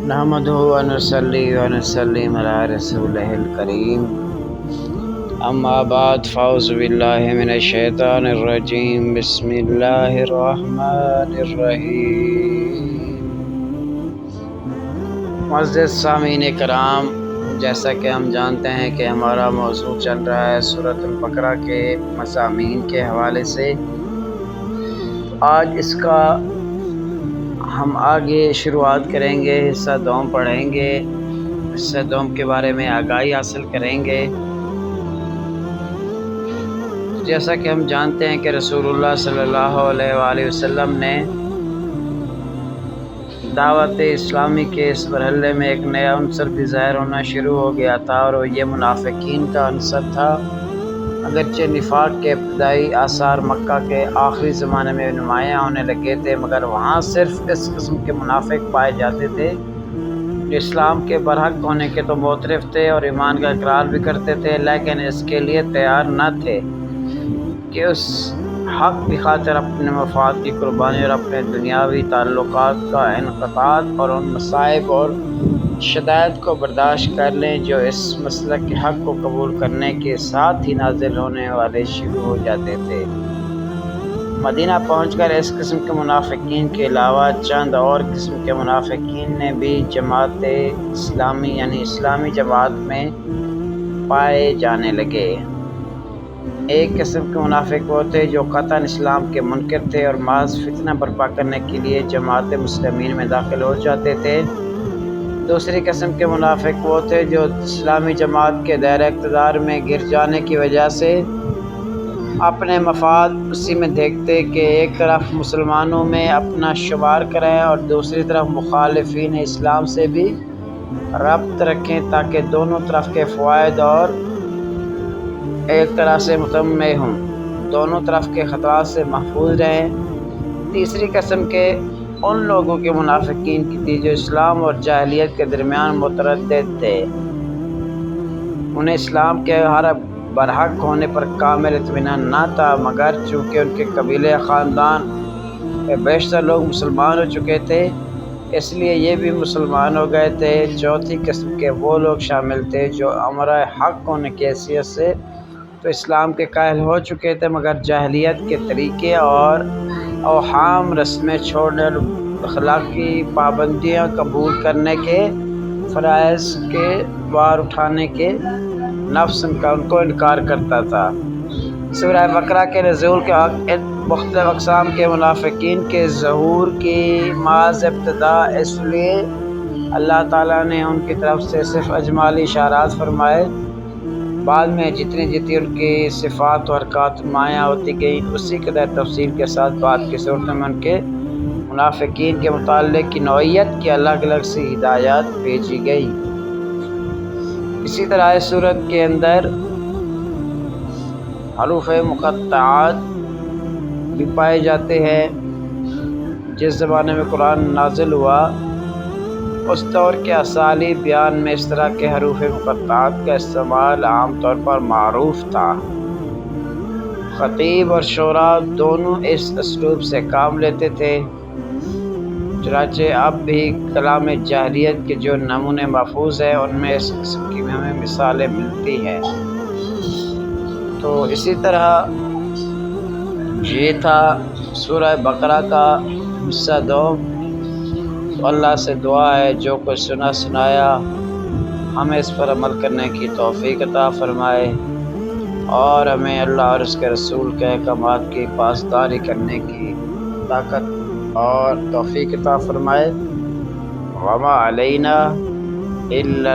نحمده ونصلي ونسلم على رسوله الكريم اما بعد فاعوذ باللہ من الشیطان الرجیم بسم اللہ الرحمن الرحیم۔ معزز سامعین کرام، جیسا کہ ہم جانتے ہیں کہ ہمارا موضوع چل رہا ہے سورۃ البقرہ کے مضامین کے حوالے سے، آج اس کا ہم آگے شروعات کریں گے، حصہ دوم پڑھیں گے، حصہ دوم کے بارے میں آگاہی حاصل کریں گے۔ جیسا کہ ہم جانتے ہیں کہ رسول اللہ صلی اللہ علیہ وآلہ وسلم نے دعوت اسلامی کے اس مرحلے میں ایک نیا عنصر بھی ظاہر ہونا شروع ہو گیا تھا، اور یہ منافقین کا عنصر تھا۔ اگرچہ نفاق کے ابتدائی آثار مکہ کے آخری زمانے میں نمایاں ہونے لگے تھے، مگر وہاں صرف اس قسم کے منافق پائے جاتے تھے جو اسلام کے برحق ہونے کے تو معترف تھے اور ایمان کا اقرار بھی کرتے تھے، لیکن اس کے لیے تیار نہ تھے کہ اس حق کی خاطر اپنے مفاد کی قربانی اور اپنے دنیاوی تعلقات کا انقطاع اور ان مصائب اور شدائد کو برداشت کر لیں جو اس مسلک کے حق کو قبول کرنے کے ساتھ ہی نازل ہونے والے شروع ہو جاتے تھے۔ مدینہ پہنچ کر اس قسم کے منافقین کے علاوہ چند اور قسم کے منافقین نے بھی جماعت اسلامی یعنی اسلامی جماعت میں پائے جانے لگے۔ ایک قسم کے منافق وہ تھے جو قطعاً اسلام کے منکر تھے اور محض فتنہ برپا کرنے کے لیے جماعت مسلمین میں داخل ہو جاتے تھے۔ دوسری قسم کے منافق وہ تھے جو اسلامی جماعت کے دائرہ اقتدار میں گر جانے کی وجہ سے اپنے مفاد اسی میں دیکھتے کہ ایک طرف مسلمانوں میں اپنا شمار کریں اور دوسری طرف مخالفین اسلام سے بھی ربط رکھیں تاکہ دونوں طرف کے فوائد اور ایک طرح سے متمم ہوں، دونوں طرف کے خطرات سے محفوظ رہیں۔ تیسری قسم کے ان لوگوں کے منافقین کی تھی جو اسلام اور جاہلیت کے درمیان متردد تھے۔ انہیں اسلام کے ہر برحق ہونے پر کامل اطمینان نہ تھا، مگر چونکہ ان کے قبیلے خاندان کے بیشتر لوگ مسلمان ہو چکے تھے اس لیے یہ بھی مسلمان ہو گئے تھے۔ چوتھی قسم کے وہ لوگ شامل تھے جو امرۂ حق ہونے کی حیثیت سے تو اسلام کے قائل ہو چکے تھے، مگر جاہلیت کے طریقے اور اوہام رسمیں چھوڑنے اور اخلاقی پابندیاں قبول کرنے کے فرائض کے بار اٹھانے کے نفس کا ان کو انکار کرتا تھا۔ سورہ بقرہ کے نزول کے وقت ان مختلف اقسام کے منافقین کے ظہور کی محض ابتدا اس لیے اللہ تعالیٰ نے ان کی طرف سے صرف اجمالی اشارات فرمائے، بعد میں جتنی ان کی صفات و حرکات نمایاں ہوتی گئیں اسی قدر تفصیل کے ساتھ بعد کی صورتوں میں ان کے منافقین کے متعلق کی نوعیت کی الگ الگ سی ہدایات بھیجی گئی۔ اسی طرح اس صورت کے اندر حروف مقطعات بھی پائے جاتے ہیں۔ جس زمانے میں قرآن نازل ہوا اس دور کے اسالیب بیان میں اس طرح کے حروف مقطعات کا استعمال عام طور پر معروف تھا۔ خطیب اور شعراء دونوں اس اسلوب سے کام لیتے تھے، چنانچہ اب بھی کلام جاہلیت کے جو نمونے محفوظ ہیں ان میں اس قسم کی ہمیں مثالیں ملتی ہیں۔ تو اسی طرح یہ تھا سورہ بقرہ کا حصہ دوم۔ تو اللہ سے دعا ہے جو کچھ سنا سنایا ہمیں اس پر عمل کرنے کی توفیق عطا فرمائے، اور ہمیں اللہ اور اس کے رسول کے احکامات کی پاسداری کرنے کی طاقت اور توفیق عطا فرمائے۔ وما علینا الا